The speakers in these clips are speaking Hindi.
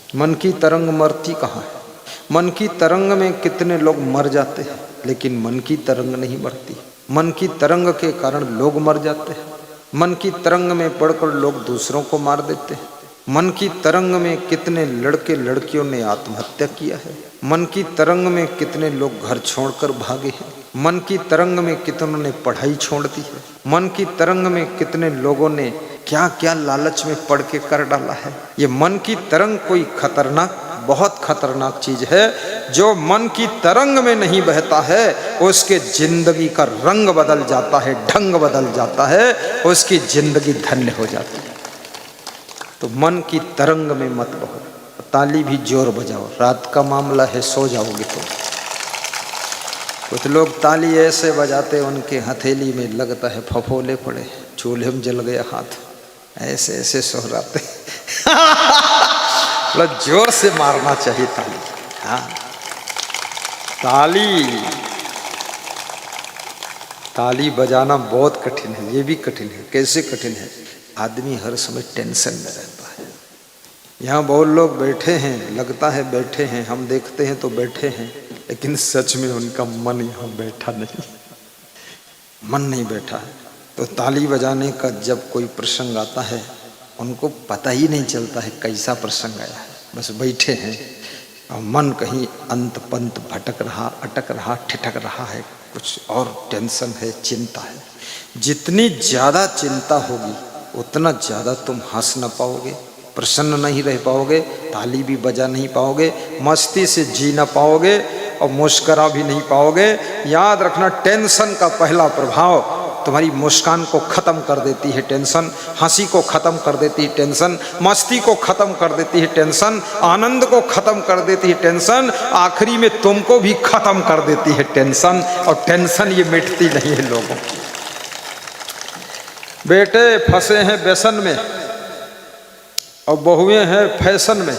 मन की तरंग मरती कहाँ है? मन की तरंग में कितने लोग मर जाते हैं, लेकिन मन की तरंग नहीं मरती। मन की तरंग के कारण लोग मर जाते हैं। मन की तरंग में पड़कर लोग दूसरों को मार देते हैं। मन की तरंग में कितने लड़के लड़कियों ने आत्महत्या किया है। मन की तरंग में कितने लोग घर छोड़कर भागे हैं। मन की तरंग में कितनों ने पढ़ाई छोड़ दी है। मन की तरंग में कितने लोगों ने क्या क्या लालच में पड़ के कर डाला है। ये मन की तरंग कोई खतरनाक, बहुत खतरनाक चीज है। जो मन की तरंग में नहीं बहता है उसके जिंदगी का रंग बदल जाता है, ढंग बदल जाता है, उसकी जिंदगी धन्य हो जाती है। तो मन की तरंग में मत बहो। ताली भी जोर बजाओ, रात का मामला है, सो जाओगे तो। कुछ लोग ताली ऐसे बजाते उनके हथेली में लगता है फफोले पड़े, चूल्हे में जल गया हाथ, ऐसे ऐसे सोहराते। मतलब जोर से मारना चाहिए ताली। हाँ, ताली बजाना बहुत कठिन है। ये भी कठिन है। कैसे कठिन है? आदमी हर समय टेंशन में रहता है। यहाँ बहुत लोग बैठे हैं, लगता है बैठे हैं, हम देखते हैं तो बैठे हैं, लेकिन सच में उनका मन यहाँ बैठा नहीं, मन नहीं बैठा है। तो ताली बजाने का जब कोई प्रसंग आता है उनको पता ही नहीं चलता है कैसा प्रसंग आया है, बस बैठे हैं और मन कहीं अंत पंत भटक रहा, अटक रहा, ठिठक रहा है, कुछ और टेंशन है, चिंता है। जितनी ज़्यादा चिंता होगी उतना ज़्यादा तुम हंस न पाओगे, प्रसन्न नहीं रह पाओगे, ताली भी बजा नहीं पाओगे, मस्ती से जी न पाओगे और मुस्करा भी नहीं पाओगे। याद रखना, टेंशन का पहला प्रभाव तुम्हारी मुस्कान को खत्म कर देती है टेंशन, हंसी को खत्म कर देती है टेंशन, मस्ती को खत्म कर देती है टेंशन, आनंद को खत्म कर देती है टेंशन, आखिरी में तुमको भी खत्म कर देती है टेंशन। और टेंशन ये मिटती नहीं है लोगों की। बेटे फंसे हैं व्यसन में और बहुएं हैं फैशन में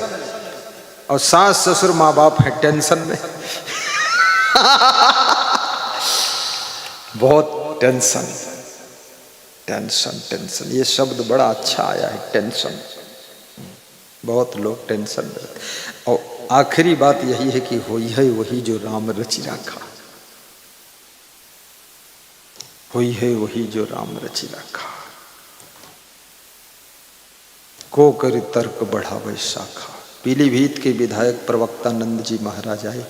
और सास ससुर माँ बाप है टेंशन में। बहुत टेंशन, टेंशन, टेंशन, ये शब्द बड़ा अच्छा आया है, टेंशन। बहुत लोग टेंशन में रहते। और आखिरी बात यही है कि होई है वही जो राम रचि राखा, हुई है वही जो राम रचि राखा। को कर तर्क बढ़ावे शाखा। पीलीभीत के विधायक प्रवक्ता नंद जी महाराज आए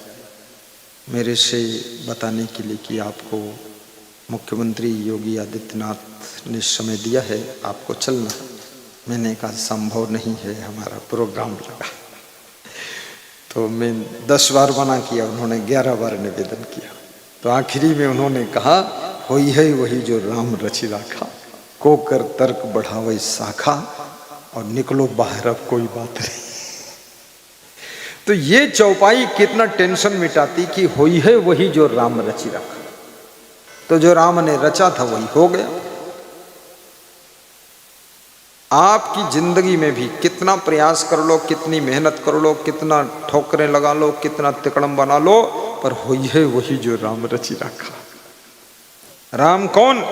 मेरे से बताने के लिए कि आपको मुख्यमंत्री योगी आदित्यनाथ ने समय दिया है, आपको चलना। मैंने कहा संभव नहीं है, हमारा प्रोग्राम लगा। तो मैं 10 बार मना किया, उन्होंने 11 बार निवेदन किया। तो आखिरी में उन्होंने कहा होई है वही जो राम रचि राखा, को कर तर्क बढ़ावे शाखा, और निकलो बाहर, अब कोई बात नहीं। तो ये चौपाई कितना टेंशन मिटाती कि होई है वही जो राम रचि राखा। तो जो राम ने रचा था वही हो गया। आपकी जिंदगी में भी कितना प्रयास कर लो, कितनी मेहनत कर लो, कितना ठोकरें लगा लो, कितना तिकड़म बना लो, पर होई है वही जो राम रचि राखा। राम कौन?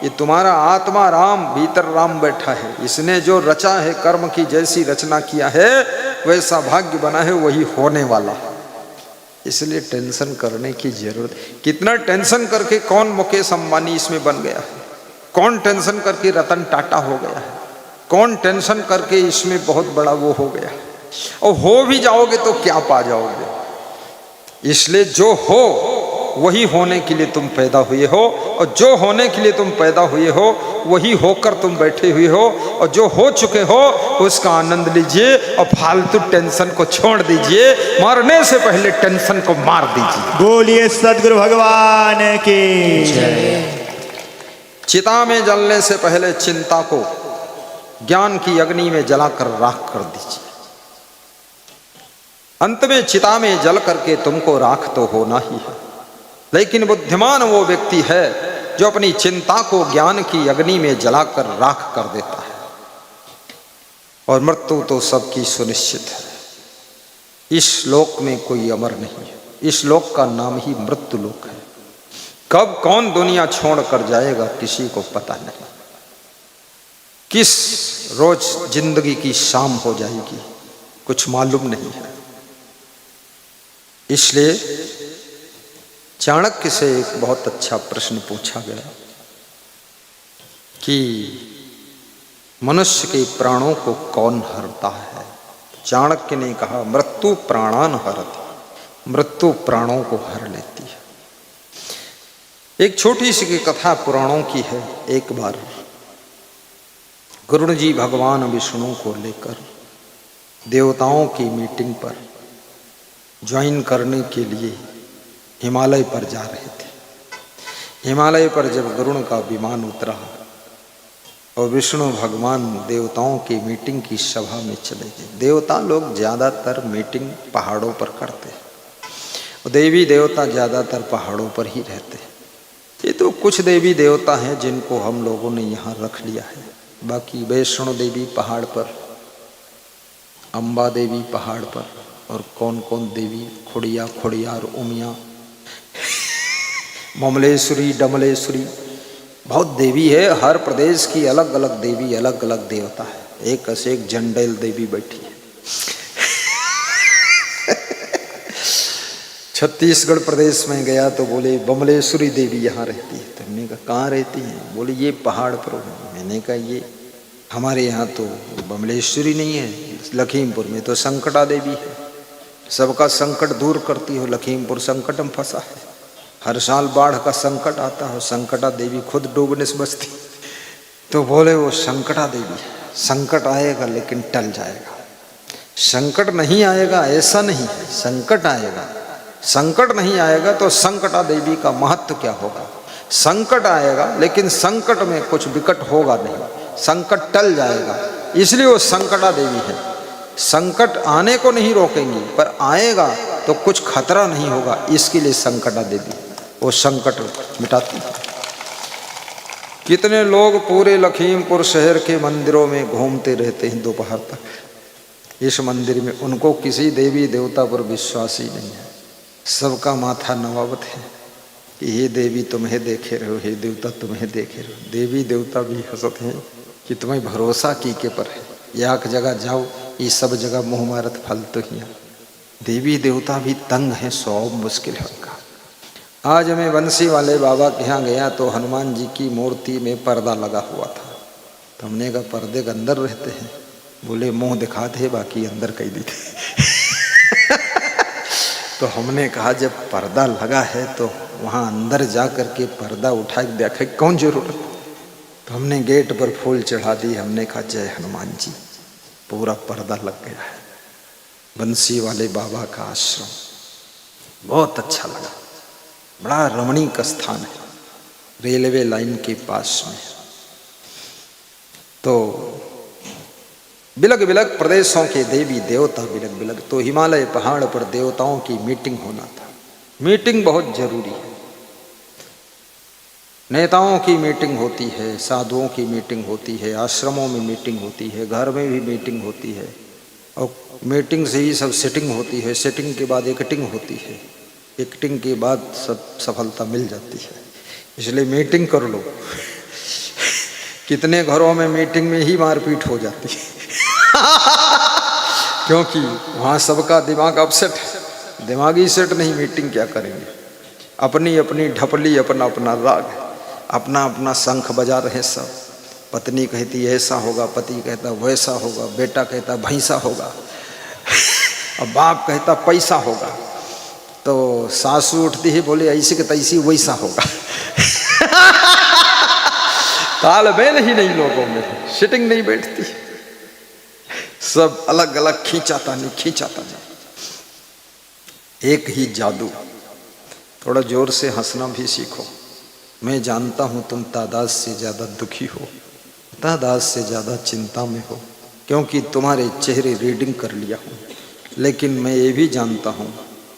ये तुम्हारा आत्मा राम, भीतर राम बैठा है। इसने जो रचा है, कर्म की जैसी रचना किया है वैसा भाग्य बना है, वही होने वाला है। इसलिए टेंशन करने की जरूरत। कितना टेंशन करके कौन मुकेश अंबानी इसमें बन गया है, कौन टेंशन करके रतन टाटा हो गया है, कौन टेंशन करके इसमें बहुत बड़ा वो हो गया है। और हो भी जाओगे तो क्या पा जाओगे। इसलिए जो हो वही होने के लिए तुम पैदा हुए हो, और जो होने के लिए तुम पैदा हुए हो वही होकर तुम बैठे हुए हो, और जो हो चुके हो उसका आनंद लीजिए और फालतू टेंशन को छोड़ दीजिए। मरने से पहले टेंशन को मार दीजिए। बोलिए सद्गुरु भगवान की जय। चिता में जलने से पहले चिंता को ज्ञान की अग्नि में जलाकर राख कर दीजिए। अंत में चिता में जल करके तुमको राख तो होना ही है, लेकिन बुद्धिमान वो व्यक्ति है जो अपनी चिंता को ज्ञान की अग्नि में जलाकर राख कर देता है। और मृत्यु तो सबकी सुनिश्चित है। इस लोक में कोई अमर नहीं है। इस लोक का नाम ही मृत्यु लोक है। कब कौन दुनिया छोड़ कर जाएगा किसी को पता नहीं। किस रोज जिंदगी की शाम हो जाएगी कुछ मालूम नहीं है। इसलिए चाणक्य से एक बहुत अच्छा प्रश्न पूछा गया कि मनुष्य के प्राणों को कौन हरता है। चाणक्य ने कहा, मृत्यु प्राणान हरति, मृत्यु प्राणों को हर लेती है। एक छोटी सी कथा पुराणों की है। एक बार गुरु जी भगवान विष्णु को लेकर देवताओं की मीटिंग पर ज्वाइन करने के लिए हिमालय पर जा रहे थे। हिमालय पर जब गरुड़ का विमान उतरा और विष्णु भगवान देवताओं की मीटिंग की सभा में चले गए। देवता लोग ज़्यादातर मीटिंग पहाड़ों पर करते हैं और देवी देवता ज़्यादातर पहाड़ों पर ही रहते हैं। ये तो कुछ देवी देवता हैं जिनको हम लोगों ने यहाँ रख लिया है। बाकी वैष्णो देवी पहाड़ पर, अम्बा देवी पहाड़ पर, और कौन कौन देवी, खुड़िया, खुड़ियार, उमिया, ममलेश्वरी, डमलेश्वरी, बहुत देवी है। हर प्रदेश की अलग अलग देवी, अलग अलग देवता है। एक से एक झंडेल देवी बैठी है। छत्तीसगढ़ प्रदेश में गया तो बोले बमलेश्वरी देवी यहाँ रहती है। तो हमने कहा कहाँ रहती हैं? बोले ये पहाड़ पर। मैंने कहा ये हमारे यहाँ तो बमलेश्वरी नहीं है, लखीमपुर में तो संकटा देवी है, सबका संकट दूर करती हो। लखीमपुर संकट में फंसा है, हर साल बाढ़ का संकट आता है, संकटा देवी खुद डूबने से बचती। तो बोले वो संकटा देवी, संकट आएगा लेकिन टल जाएगा। संकट नहीं आएगा ऐसा नहीं है, संकट आएगा। संकट नहीं आएगा तो संकटा देवी का महत्व क्या होगा? संकट आएगा लेकिन संकट में कुछ विकट होगा नहीं, संकट टल जाएगा। इसलिए वो संकटा देवी है। संकट आने को नहीं रोकेंगी, पर आएगा तो कुछ खतरा नहीं होगा, इसके लिए संकटा देवी वो संकट मिटाती है। कितने लोग पूरे लखीमपुर शहर के मंदिरों में घूमते रहते हैं दोपहर तक। इस मंदिर में उनको किसी देवी देवता पर विश्वास ही नहीं है। सबका माथा नवाबत है कि हे देवी तुम्हें देखे रहो, हे देवता तुम्हें देखे रहो। देवी देवता भी हंसते हैं कि तुम्हें भरोसा की के पर है, एक जगह जाओ ये सब जगह मुँह मारत फालतू ही। देवी देवता भी तंग हैं, सौ मुश्किल है उनका। आज मैं बंसी वाले बाबा के यहाँ गया तो हनुमान जी की मूर्ति में पर्दा लगा हुआ था। तो हमने कहा पर्दे के अंदर रहते हैं? बोले मुँह दिखाते बाकी अंदर कही दी थे। तो हमने कहा जब पर्दा लगा है तो वहाँ अंदर जा कर के पर्दा उठा के देखा कौन जरूरत। तो हमने गेट पर फूल चढ़ा दी। हमने कहा जय हनुमान जी, पूरा पर्दा लग गया है। बंसी वाले बाबा का आश्रम बहुत अच्छा लगा, बड़ा रमणीक स्थान है, रेलवे लाइन के पास में। तो बिलग बिलग प्रदेशों के देवी देवता बिलग बिलग। तो हिमालय पहाड़ पर देवताओं की मीटिंग होना था। मीटिंग बहुत जरूरी है। नेताओं की मीटिंग होती है, साधुओं की मीटिंग होती है, आश्रमों में मीटिंग होती है, घर में भी मीटिंग होती है, और मीटिंग से ही सब सेटिंग होती है। सेटिंग के बाद एक्टिंग होती है, एक्टिंग के बाद सब सफलता मिल जाती है। इसलिए मीटिंग कर लो। कितने घरों में मीटिंग में ही मारपीट हो जाती है। क्योंकि वहाँ सबका दिमाग अपसेट है। दिमागी सेट नहीं, मीटिंग क्या करेंगे? अपनी अपनी ढपली, अपना अपना राग, अपना अपना शंख बजा रहे सब। पत्नी कहती ऐसा होगा, पति कहता वैसा होगा, बेटा कहता भैंसा होगा, और बाप कहता पैसा होगा। तो सासू उठती है, बोले ऐसी के तैसी वैसा होगा। तालमेल ही नहीं लोगों में, सिटिंग नहीं बैठती, सब अलग अलग खींचाता नहीं। एक ही जादू। थोड़ा जोर से हंसना भी सीखो। मैं जानता हूं तुम तादाद से ज़्यादा दुखी हो, तादाद से ज़्यादा चिंता में हो, क्योंकि तुम्हारे चेहरे रीडिंग कर लिया हूँ। लेकिन मैं ये भी जानता हूँ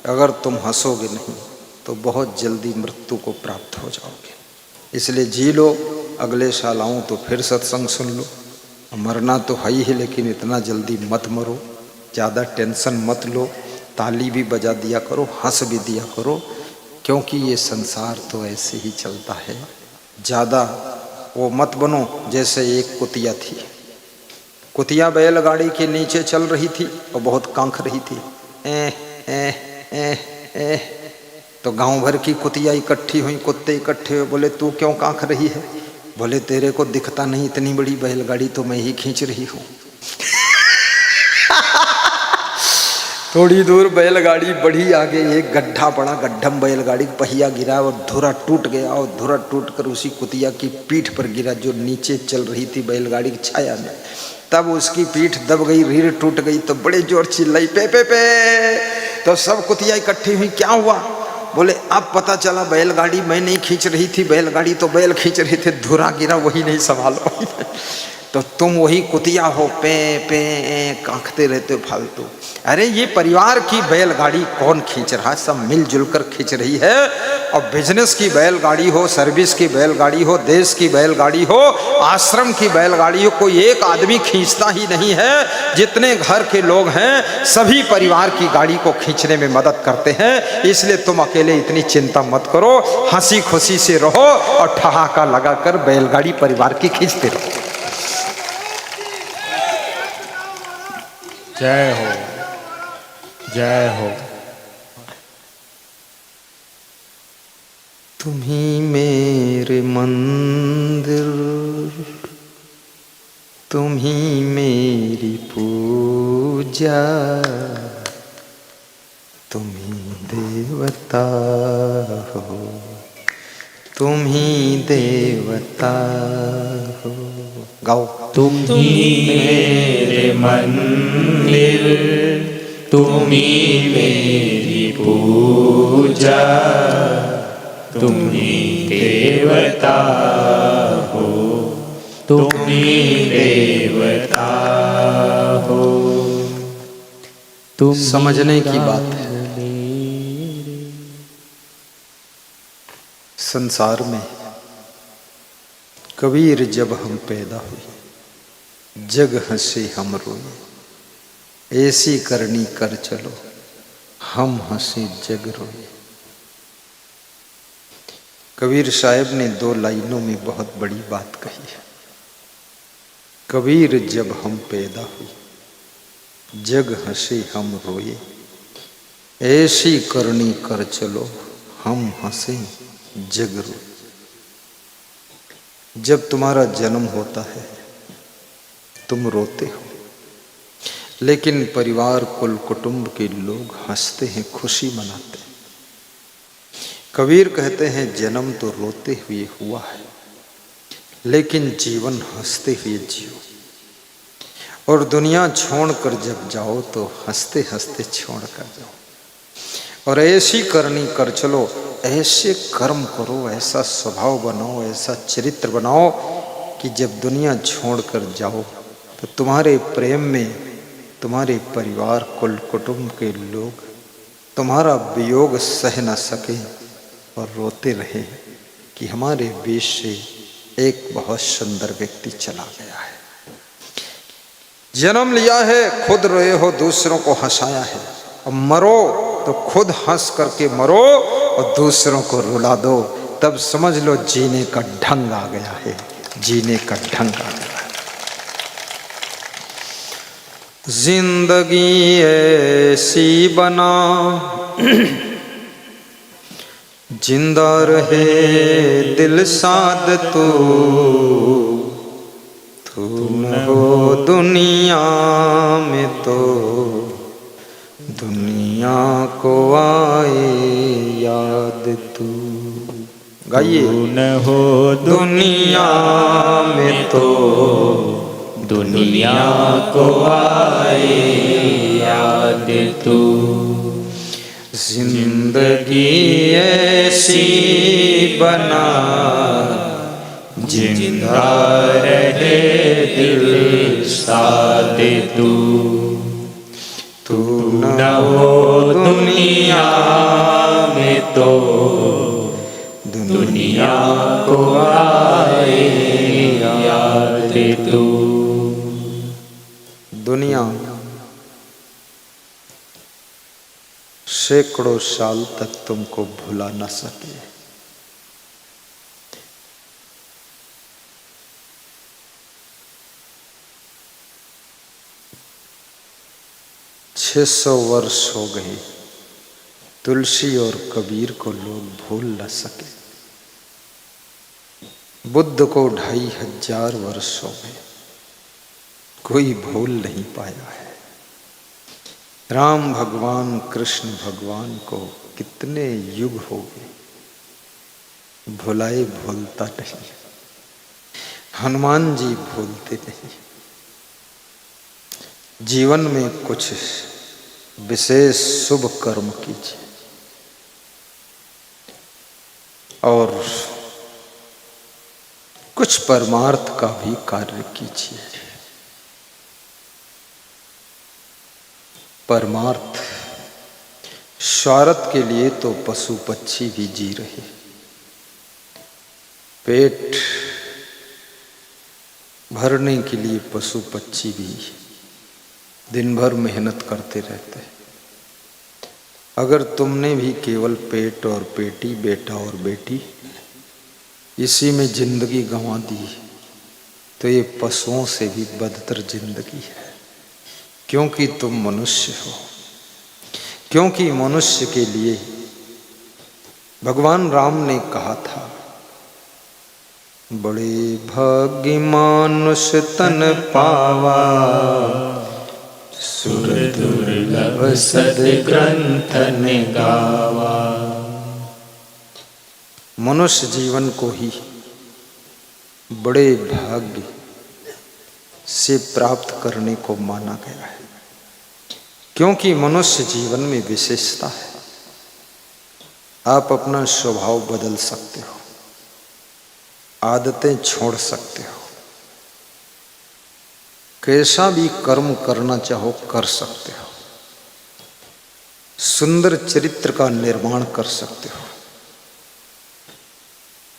अगर तुम हंसोगे नहीं तो बहुत जल्दी मृत्यु को प्राप्त हो जाओगे। इसलिए जी लो, अगले साल आऊँ तो फिर सत्संग सुन लो। मरना तो है ही, लेकिन इतना जल्दी मत मरो, ज़्यादा टेंशन मत लो। ताली भी बजा दिया करो, हंस भी दिया करो, क्योंकि ये संसार तो ऐसे ही चलता है। ज़्यादा वो मत बनो जैसे एक कुतिया थी। कुतिया बैलगाड़ी के नीचे चल रही थी और बहुत कांख रही थी। तो गांव भर की कुतिया इकट्ठी हुई, कुत्ते इकट्ठे हुए, बोले तू क्यों कांख रही है? बोले तेरे को दिखता नहीं, इतनी बड़ी बैलगाड़ी तो मैं ही खींच रही हूँ। थोड़ी दूर बैलगाड़ी बढ़ी, आगे एक गड्ढा पड़ा, गड्ढा में बैलगाड़ी का पहिया गिरा और धुरा टूट गया, और धुरा टूट कर उसी कुतिया की पीठ पर गिरा जो नीचे चल रही थी बैलगाड़ी की छाया में। तब उसकी पीठ दब गई, रीढ़ टूट गई, तो बड़े जोर चिल्लाई पे पे पे। तो सब कुतिया इकट्ठी हुई, क्या हुआ? बोले अब पता चला बैलगाड़ी मैं नहीं खींच रही थी, बैलगाड़ी तो बैल खींच रहे थे, धुरा गिरा वही नहीं संभाल पाई। तो तुम वही कुतिया हो, पे पे कांखते रहते हो फालतू। अरे ये परिवार की बैलगाड़ी कौन खींच रहा है? सब मिलजुल कर खींच रही है। और बिजनेस की बैलगाड़ी हो, सर्विस की बैलगाड़ी हो, देश की बैलगाड़ी हो, आश्रम की बैलगाड़ी हो, कोई एक आदमी खींचता ही नहीं है। जितने घर के लोग हैं सभी परिवार की गाड़ी को खींचने में मदद करते हैं। इसलिए तुम अकेले इतनी चिंता मत करो, हंसी खुशी से रहो और ठहाका लगाकर बैलगाड़ी परिवार की खींचते रहो। जय हो, जय हो। तुम ही मेरे मंदिर, तुम ही मेरी पूजा, तुम ही देवता हो, तुम ही देवता हो। गाओ। तुम ही मेरे मंदिर, तुम ही मेरी पूजा, तुम ही देवता हो, तुम ही देवता हो। तुम समझने की बात है, संसार में कबीर जब हम पैदा हुए, जग हंसे हम रोए, ऐसी करनी कर चलो, हम हंसे जग रोए। कबीर साहब ने 2 लाइनों में बहुत बड़ी बात कही है। कबीर जब हम पैदा हुए, जग हंसे हम रोए, ऐसी करनी कर चलो, हम हंसे जग रोए। जब तुम्हारा जन्म होता है तुम रोते हो, लेकिन परिवार कुल कुटुंब के लोग हंसते हैं, खुशी मनाते हैं। कबीर कहते हैं जन्म तो रोते हुए हुआ है, लेकिन जीवन हंसते हुए जियो। और दुनिया छोड़कर जब जाओ तो हंसते हंसते छोड़ कर जाओ। और ऐसी करनी कर चलो, ऐसे कर्म करो, ऐसा स्वभाव बनाओ, ऐसा चरित्र बनाओ कि जब दुनिया छोड़कर जाओ तो तुम्हारे प्रेम में तुम्हारे परिवार कुल कुटुंब के लोग तुम्हारा वियोग सह न सके और रोते रहे कि हमारे बीच से एक बहुत सुंदर व्यक्ति चला गया है। जन्म लिया है, खुद रोए हो, दूसरों को हंसाया है, और मरो तो खुद हंस करके मरो और दूसरों को रुला दो, तब समझ लो जीने का ढंग आ गया है, जीने का ढंग आ गया है। जिंदगी ऐसी बना जिंदा रहे दिल साद तू न हो दुनिया में तो दुनिया को आए याद तू। गाइए। तू न हो दुनिया में तो दुनिया को आए याद तू। जिंदगी ऐसी बना जिंदा रहे दिल साद तू। तू न हो दुनिया में तो दुनिया को आए याद तू। दुनिया सैकड़ों साल तक तुमको भुला न सके। 600 वर्ष हो गए, तुलसी और कबीर को लोग भूल न सके। बुद्ध को 2500 वर्ष हो गए, कोई भूल नहीं पाया है। राम भगवान, कृष्ण भगवान को कितने युग हो गए, भुलाए भूलता नहीं। हनुमान जी भूलते नहीं। जीवन में कुछ विशेष शुभ कर्म कीजिए और कुछ परमार्थ का भी कार्य कीजिए। परमार्थ, स्वार्थ के लिए तो पशु पक्षी भी जी रहे। पेट भरने के लिए पशु पक्षी भी दिन भर मेहनत करते रहते हैं। अगर तुमने भी केवल पेट और पेटी, बेटा और बेटी, इसी में जिंदगी गंवा दी तो ये पशुओं से भी बदतर जिंदगी है। क्योंकि तुम मनुष्य हो, क्योंकि मनुष्य के लिए भगवान राम ने कहा था, बड़े भाग्य मानुष तन पावा, सुर दुर्लभ सद्ग्रंथ ने गावा। मनुष्य जीवन को ही बड़े भाग्य से प्राप्त करने को माना गया है, क्योंकि मनुष्य जीवन में विशेषता है। आप अपना स्वभाव बदल सकते हो, आदतें छोड़ सकते हो, कैसा भी कर्म करना चाहो कर सकते हो, सुंदर चरित्र का निर्माण कर सकते हो।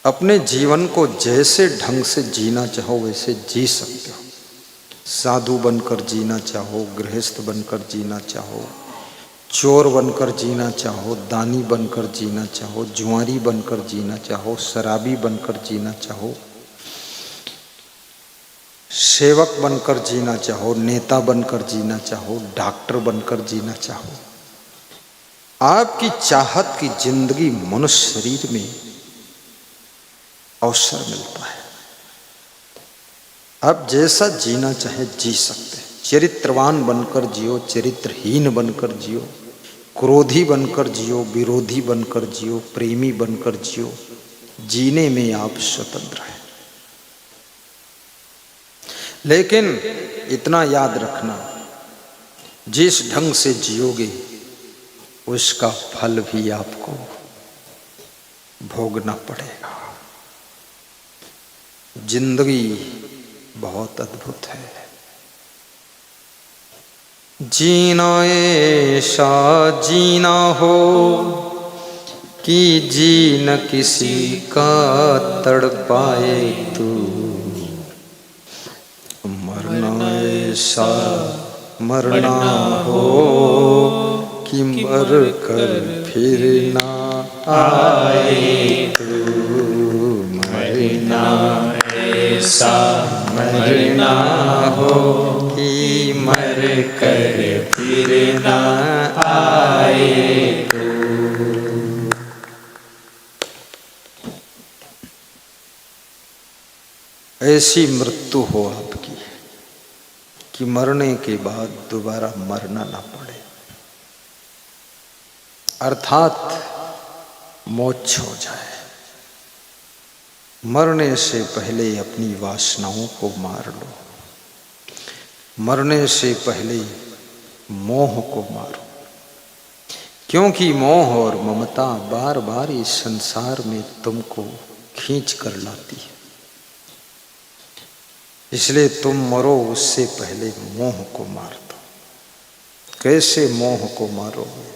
अपने जीवन को जैसे ढंग से जीना चाहो वैसे जी सकते हो। साधु बनकर जीना चाहो, गृहस्थ बनकर जीना चाहो, चोर बनकर जीना चाहो, दानी बनकर जीना चाहो, जुआरी बनकर जीना चाहो, शराबी बनकर जीना चाहो, सेवक बनकर जीना चाहो, नेता बनकर जीना चाहो, डॉक्टर बनकर जीना चाहो, आपकी चाहत की जिंदगी मनुष्य शरीर में अवसर मिलता है। आप जैसा जीना चाहे जी सकते हैं। चरित्रवान बनकर जियो, चरित्रहीन बनकर जियो, क्रोधी बनकर जियो, विरोधी बनकर जियो, प्रेमी बनकर जियो, जीने में आप स्वतंत्र हैं। लेकिन इतना याद रखना, जिस ढंग से जियोगे उसका फल भी आपको भोगना पड़ेगा। जिंदगी बहुत अद्भुत है। जीना ऐसा जीना हो कि जी न किसी का तड़पाए तू, मरना ऐसा मरना हो कि मर कर फिर ना आए तू, मरना ऐसा मरना हो कि मर कर फिर ना आए तू। ऐसी मृत्यु हो आपकी कि मरने के बाद दोबारा मरना ना पड़े, अर्थात मोक्ष हो जाए। मरने से पहले अपनी वासनाओं को मार लो, मरने से पहले मोह को मारो, क्योंकि मोह और ममता बार बार इस संसार में तुमको खींच कर लाती है। इसलिए तुम मरो उससे पहले मोह को मार दो। कैसे मोह को मारोगे?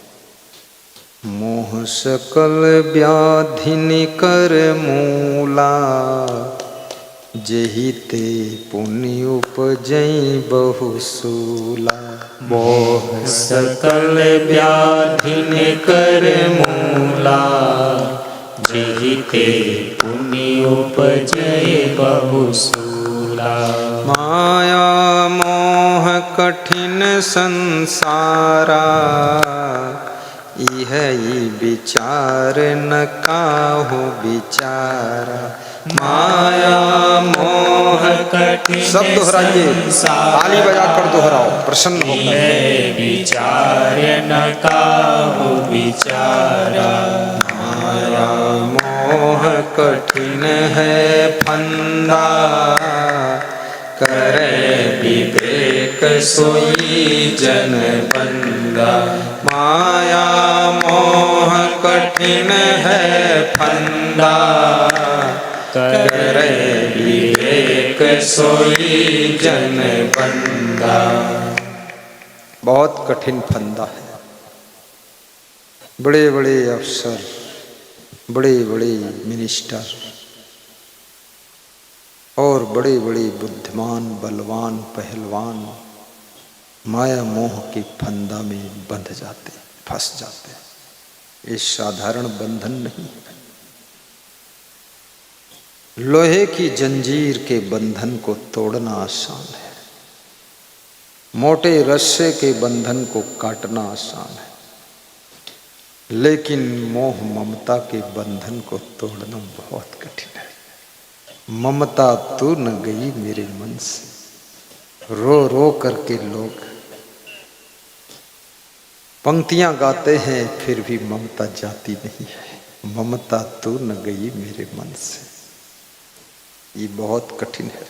मोह सकल व्याधि निकर मूला, जेहि ते पुण्य उपजई बहुसूला। मोह सकल व्याधि निकर मूला, जेहि ते पुण्य उपजई बहुसूला। माया मोह कठिन कठिन संसारा, यह विचार न काहू विचारा। माया मोह कठिन सब दोहराइए, ताली बजाकर दोहराओ, प्रसन्न होकर। यह विचार न काहू विचारा। माया मोह कठिन है फंदा, करे विवेक सोई जन बंदा। माया मोह कठिन है फंदा, करे विवेक सोई जन बंदा। बहुत कठिन फंदा है। बड़े बड़े अफसर, बड़े बड़े मिनिस्टर और बड़े बड़े बुद्धिमान बलवान पहलवान माया मोह के फंदा में बंध जाते, फंस जाते। ये साधारण बंधन नहीं है। लोहे की जंजीर के बंधन को तोड़ना आसान है, मोटे रस्से के बंधन को काटना आसान है, लेकिन मोह ममता के बंधन को तोड़ना बहुत कठिन है। ममता तू न गई मेरे मन से, रो रो करके लोग पंक्तियां गाते हैं, फिर भी ममता जाती नहीं है। ममता तू न गई मेरे मन से, ये बहुत कठिन है।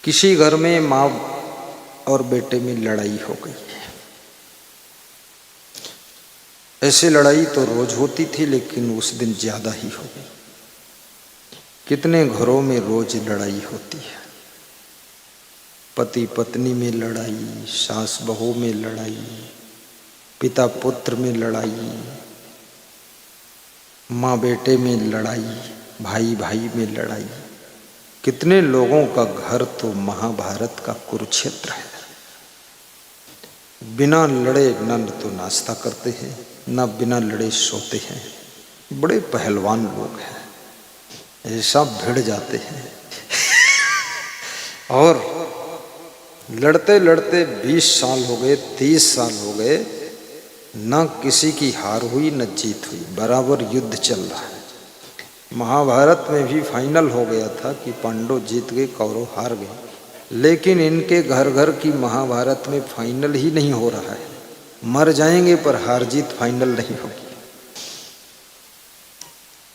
किसी घर में माँ और बेटे में लड़ाई हो गई है। ऐसे लड़ाई तो रोज होती थी, लेकिन उस दिन ज्यादा ही हो गई। कितने घरों में रोज लड़ाई होती है। पति पत्नी में लड़ाई, सास बहू में लड़ाई, पिता पुत्र में लड़ाई, माँ बेटे में लड़ाई, भाई भाई में लड़ाई। कितने लोगों का घर तो महाभारत का कुरुक्षेत्र है। बिना लड़े न तो नाश्ता करते हैं, न बिना लड़े सोते हैं। बड़े पहलवान लोग हैं, ऐसा भिड़ जाते हैं। और लड़ते लड़ते 20 साल हो गए, 30 साल हो गए, न किसी की हार हुई न जीत हुई, बराबर युद्ध चल रहा है। महाभारत में भी फाइनल हो गया था कि पांडव जीत गए, कौरव हार गए, लेकिन इनके घर घर की महाभारत में फाइनल ही नहीं हो रहा है। मर जाएंगे पर हार जीत फाइनल नहीं होगी।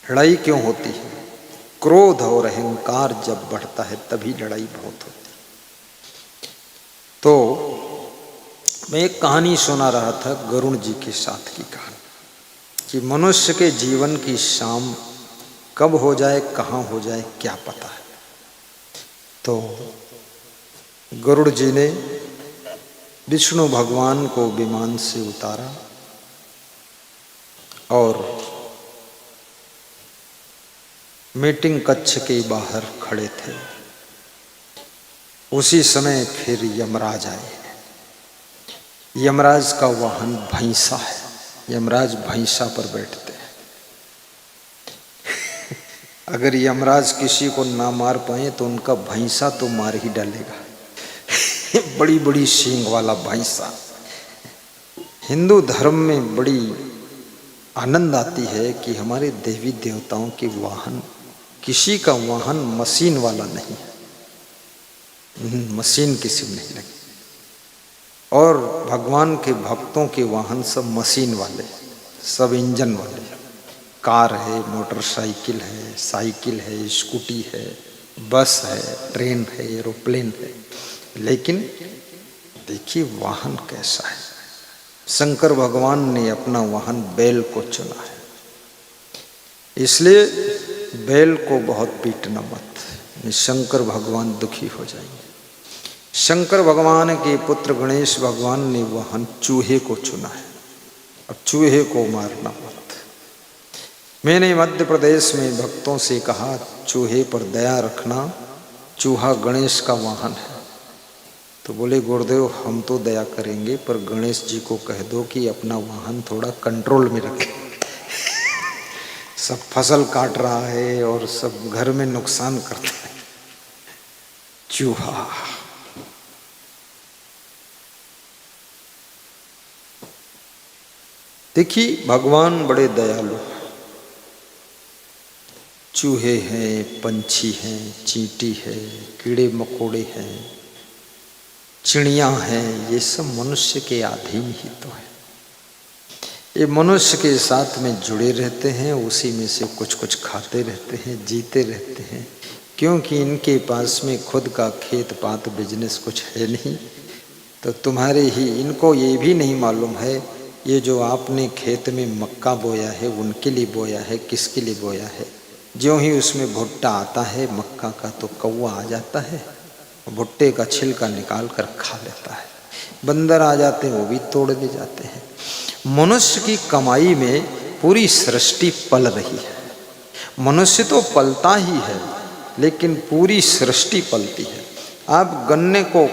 लड़ाई क्यों होती है? क्रोध और अहंकार जब बढ़ता है तभी लड़ाई बहुत होती है। तो मैं एक कहानी सुना रहा था गरुण जी के साथ की कहानी, कि मनुष्य के जीवन की शाम कब हो जाए, कहाँ हो जाए, क्या पता है। तो गरुड़ जी ने विष्णु भगवान को विमान से उतारा और मीटिंग कक्ष के बाहर खड़े थे। उसी समय फिर यमराज आए। यमराज का वाहन भैंसा है। यमराज भैंसा पर बैठते हैं। अगर यमराज किसी को ना मार पाए तो उनका भैंसा तो मार ही डालेगा। बड़ी बड़ी सींग वाला भैंसा। हिंदू धर्म में बड़ी आनंद आती है कि हमारे देवी देवताओं के वाहन, किसी का वाहन मशीन वाला नहीं है, मशीन किसी में नहीं लगी। और भगवान के भक्तों के वाहन सब मशीन वाले, सब इंजन वाले। कार है, मोटरसाइकिल है, साइकिल है, स्कूटी है, बस है, ट्रेन है, एरोप्लेन है। लेकिन देखिए वाहन कैसा है। शंकर भगवान ने अपना वाहन बैल को चुना है, इसलिए बैल को बहुत पीटना मत, शंकर भगवान दुखी हो जाएंगे। शंकर भगवान के पुत्र गणेश भगवान ने वाहन चूहे को चुना है, अब चूहे को मारना मत। मैंने मध्य प्रदेश में भक्तों से कहा चूहे पर दया रखना, चूहा गणेश का वाहन है। तो बोले गुरुदेव हम तो दया करेंगे, पर गणेश जी को कह दो कि अपना वाहन थोड़ा कंट्रोल में रखें। सब फसल काट रहा है और सब घर में नुकसान करता है। चूहा देखिए भगवान बड़े दयालु, चूहे हैं, पंछी हैं, चींटी है, कीड़े मकोड़े हैं, चिड़ियाँ हैं, ये सब मनुष्य के अधीन ही तो है। ये मनुष्य के साथ में जुड़े रहते हैं, उसी में से कुछ कुछ खाते रहते हैं, जीते रहते हैं, क्योंकि इनके पास में खुद का खेत पात बिजनेस कुछ है नहीं। तो तुम्हारे ही इनको ये भी नहीं मालूम है ये जो आपने खेत में मक्का बोया है उनके लिए बोया है, किसके लिए बोया है। ज्यों ही उसमें भुट्टा आता है मक्का का तो कौवा आ जाता है, भुट्टे का छिलका निकाल कर खा लेता है, बंदर आ जाते हैं वो भी तोड़ ले जाते हैं। मनुष्य की कमाई में पूरी सृष्टि पल रही है। मनुष्य तो पलता ही है लेकिन पूरी सृष्टि पलती है। आप गन्ने को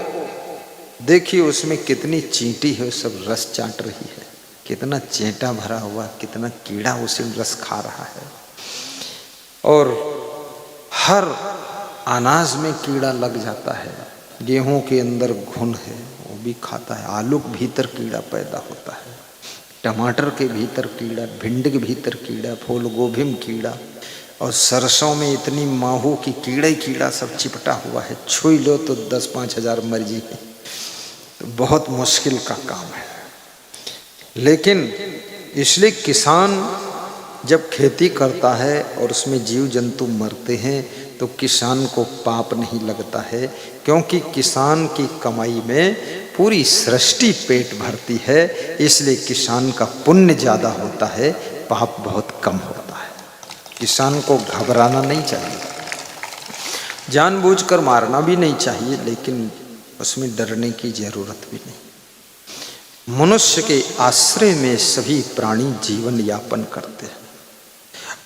देखिए उसमें कितनी चींटी है, सब रस चाट रही है, कितना चेंटा भरा हुआ, कितना कीड़ा उसी में रस खा रहा है। और हर अनाज में कीड़ा लग जाता है, गेहूं के अंदर घुन है वो भी खाता है, आलू के भीतर कीड़ा पैदा होता है, टमाटर के भीतर कीड़ा, भिंडी के भीतर कीड़ा, फूल गोभी में कीड़ा, और सरसों में इतनी माहू की कीड़ा ही कीड़ा सब चिपटा हुआ है, छुई लो तो 10-5 हजार मर्जी है। तो बहुत मुश्किल का काम है। लेकिन इसलिए किसान जब खेती करता है और उसमें जीव जंतु मरते हैं तो किसान को पाप नहीं लगता है, क्योंकि किसान की कमाई में पूरी सृष्टि पेट भरती है, इसलिए किसान का पुण्य ज़्यादा होता है, पाप बहुत कम होता है। किसान को घबराना नहीं चाहिए, जानबूझकर मारना भी नहीं चाहिए, लेकिन उसमें डरने की जरूरत भी नहीं। मनुष्य के आश्रय में सभी प्राणी जीवन यापन करते हैं,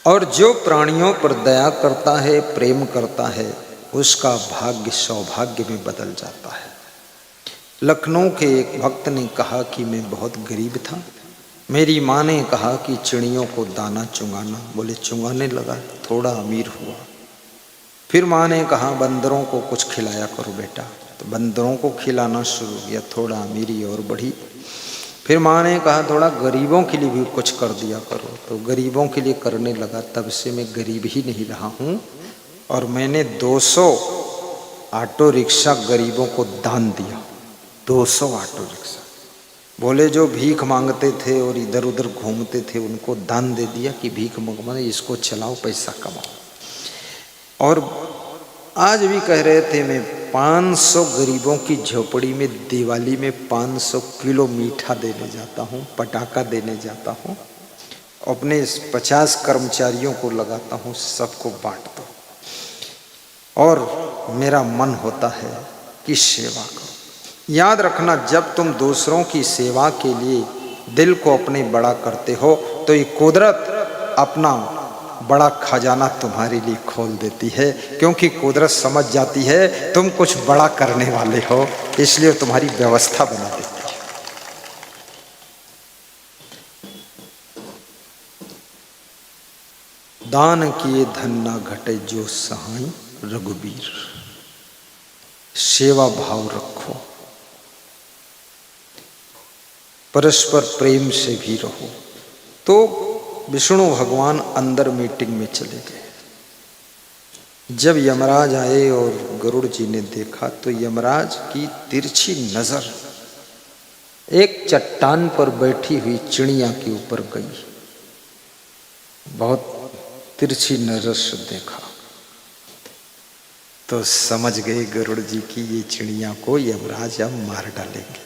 और जो प्राणियों पर दया करता है, प्रेम करता है, उसका भाग्य सौभाग्य में बदल जाता है। लखनऊ के एक भक्त ने कहा कि मैं बहुत गरीब था, मेरी माँ ने कहा कि चिड़ियों को दाना चुंगाना, बोले चुंगाने लगा, थोड़ा अमीर हुआ। फिर माँ ने कहा बंदरों को कुछ खिलाया करो बेटा, तो बंदरों को खिलाना शुरू किया, थोड़ा अमीरी और बढ़ी। फिर माँ ने कहा थोड़ा गरीबों के लिए भी कुछ कर दिया करो, तो गरीबों के लिए करने लगा, तब से मैं गरीब ही नहीं रहा हूँ। और मैंने 200 ऑटो रिक्शा गरीबों को दान दिया, 200 ऑटो रिक्शा। बोले जो भीख मांगते थे और इधर उधर घूमते थे उनको दान दे दिया कि भीख मंगवाओ, इसको चलाओ, पैसा कमाओ। और आज भी कह रहे थे मैं 500 गरीबों की झोपड़ी में दिवाली में 500 किलो मीठा देने जाता हूँ, पटाखा देने जाता हूँ, अपने 50 कर्मचारियों को लगाता हूँ, सबको बांटता हूँ, और मेरा मन होता है कि सेवा करो। याद रखना, जब तुम दूसरों की सेवा के लिए दिल को अपने बड़ा करते हो तो ये कुदरत अपना बड़ा खजाना तुम्हारे लिए खोल देती है, क्योंकि कुदरत समझ जाती है तुम कुछ बड़ा करने वाले हो, इसलिए तुम्हारी व्यवस्था बना देती है। दान किए धन ना घटे जो सहाय रघुबीर, सेवा भाव रखो, परस्पर प्रेम से भी रहो। तो विष्णु भगवान अंदर मीटिंग में चले गए। जब यमराज आए और गरुड़ जी ने देखा तो यमराज की तिरछी नजर एक चट्टान पर बैठी हुई चिड़िया के ऊपर गई, बहुत तिरछी नजर से देखा तो समझ गए गरुड़ जी की ये चिड़िया को यमराज अब मार डालेंगे,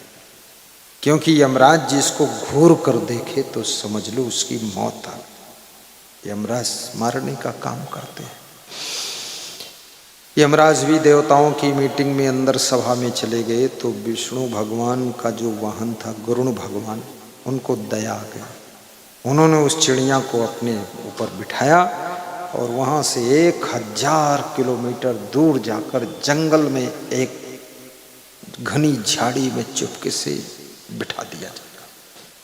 क्योंकि यमराज जिसको घूर कर देखे तो समझ लो उसकी मौत आ गई। यमराज मारने का काम करते हैं। यमराज भी देवताओं की मीटिंग में अंदर सभा में चले गए तो विष्णु भगवान का जो वाहन था गरुड़ भगवान, उनको दया आ गया। उन्होंने उस चिड़िया को अपने ऊपर बिठाया और वहाँ से 1000 किलोमीटर दूर जाकर जंगल में एक घनी झाड़ी में चुपके से बिठा दिया जाएगा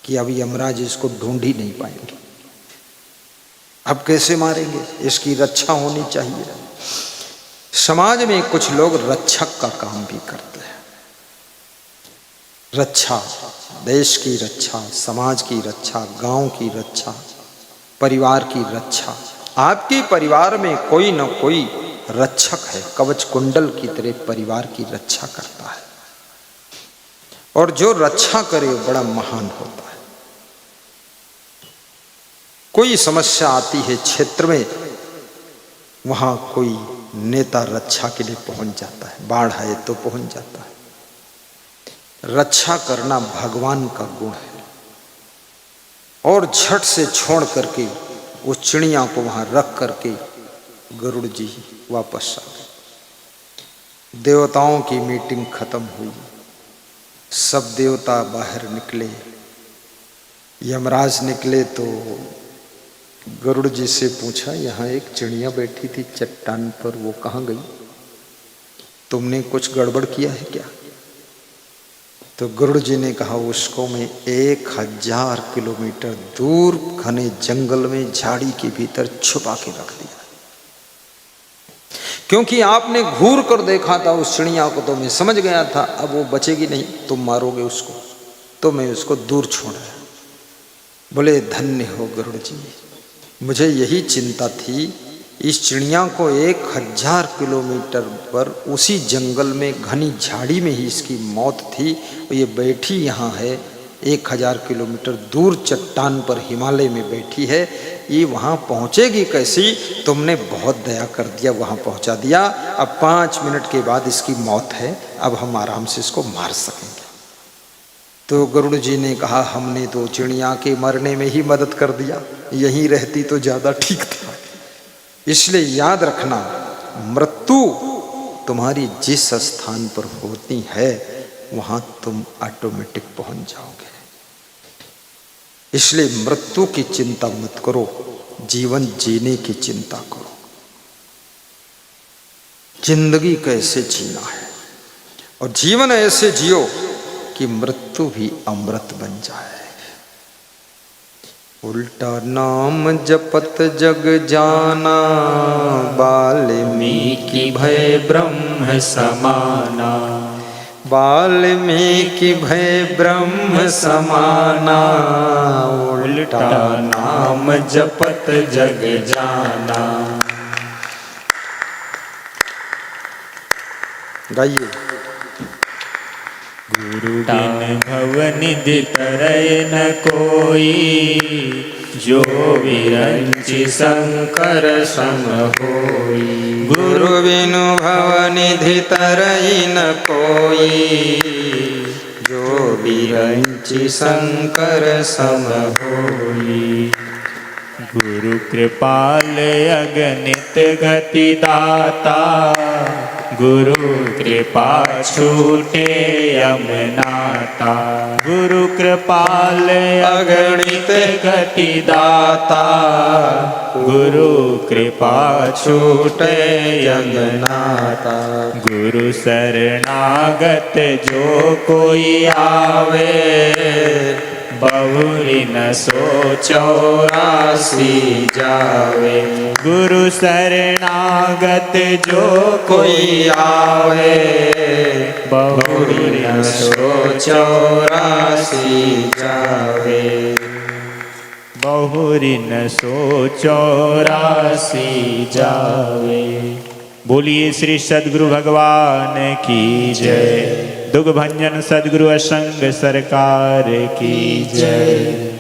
कि अब यमराज इसको ढूंढ ही नहीं पाएंगे, अब कैसे मारेंगे, इसकी रक्षा होनी चाहिए। समाज में कुछ लोग रक्षक का काम भी करते हैं। रक्षा, देश की रक्षा, समाज की रक्षा, गांव की रक्षा, परिवार की रक्षा। आपके परिवार में कोई न कोई रक्षक है, कवच कुंडल की तरह परिवार की रक्षा करता है। और जो रक्षा करे वो बड़ा महान होता है। कोई समस्या आती है क्षेत्र में, वहां कोई नेता रक्षा के लिए पहुंच जाता है, बाढ़ आए तो पहुंच जाता है। रक्षा करना भगवान का गुण है। और झट से छोड़ करके उस चिड़िया को वहां रख करके गरुड़ जी वापस आ गए। देवताओं की मीटिंग खत्म हुई, सब देवता बाहर निकले, यमराज निकले तो गरुड़ जी से पूछा, यहाँ एक चिड़िया बैठी थी चट्टान पर, वो कहाँ गई? तुमने कुछ गड़बड़ किया है क्या? तो गरुड़ जी ने कहा, उसको मैं 1000 किलोमीटर दूर घने जंगल में झाड़ी के भीतर छुपा के रख दिया, क्योंकि आपने घूर कर देखा था उस चिड़िया को, तो मैं समझ गया था अब वो बचेगी नहीं, तुम मारोगे उसको, तो मैं उसको दूर छोड़ा। बोले धन्य हो गरुड़ जी, मुझे यही चिंता थी, इस चिड़िया को 1000 किलोमीटर पर उसी जंगल में घनी झाड़ी में ही इसकी मौत थी, और ये बैठी यहाँ है 1000 किलोमीटर दूर चट्टान पर हिमालय में बैठी है, ये वहाँ पहुँचेगी कैसी? तुमने बहुत दया कर दिया, वहाँ पहुँचा दिया। अब 5 मिनट के बाद इसकी मौत है, अब हम आराम से इसको मार सकेंगे। तो गरुड़ जी ने कहा, हमने तो चिड़िया के मरने में ही मदद कर दिया, यहीं रहती तो ज़्यादा ठीक था। इसलिए याद रखना, मृत्यु तुम्हारी जिस स्थान पर होती है वहां तुम ऑटोमेटिक पहुंच जाओगे। इसलिए मृत्यु की चिंता मत करो, जीवन जीने की चिंता करो। जिंदगी कैसे जीना है और जीवन ऐसे जियो कि मृत्यु भी अमृत बन जाए। उल्टा नाम जपत जग जाना, वाल्मीकि भय ब्रह्म समाना। वाल्मीकि भय ब्रह्म समाना, उल्टा नाम जपत जग जाना। गाइए। गुरु बिन भवनिधि तरय न कोई, जो विरंचि शंकर सम होई। गुरु बिनु भवनिधि तरय न कोई, जो विरंचि शंकर सम होई। गुरु कृपाल अगणित गति दाता, गुरु कृपा छूटे यम नाता। गुरु कृपाल अगणित गति दाता, गुरु कृपा छूटे यम नाता। गुरु शरणागत जो कोई आवे, बहुरी न सो 84 जावे। गुरु शरणागत जो कोई आवे, बहुरी न सो 84 जावे। बहुरी न सो 84 जावे। बोलिए श्री सद्गुरु भगवान की जय। दुख भंजन सद्गुरु असंग सरकार की जय।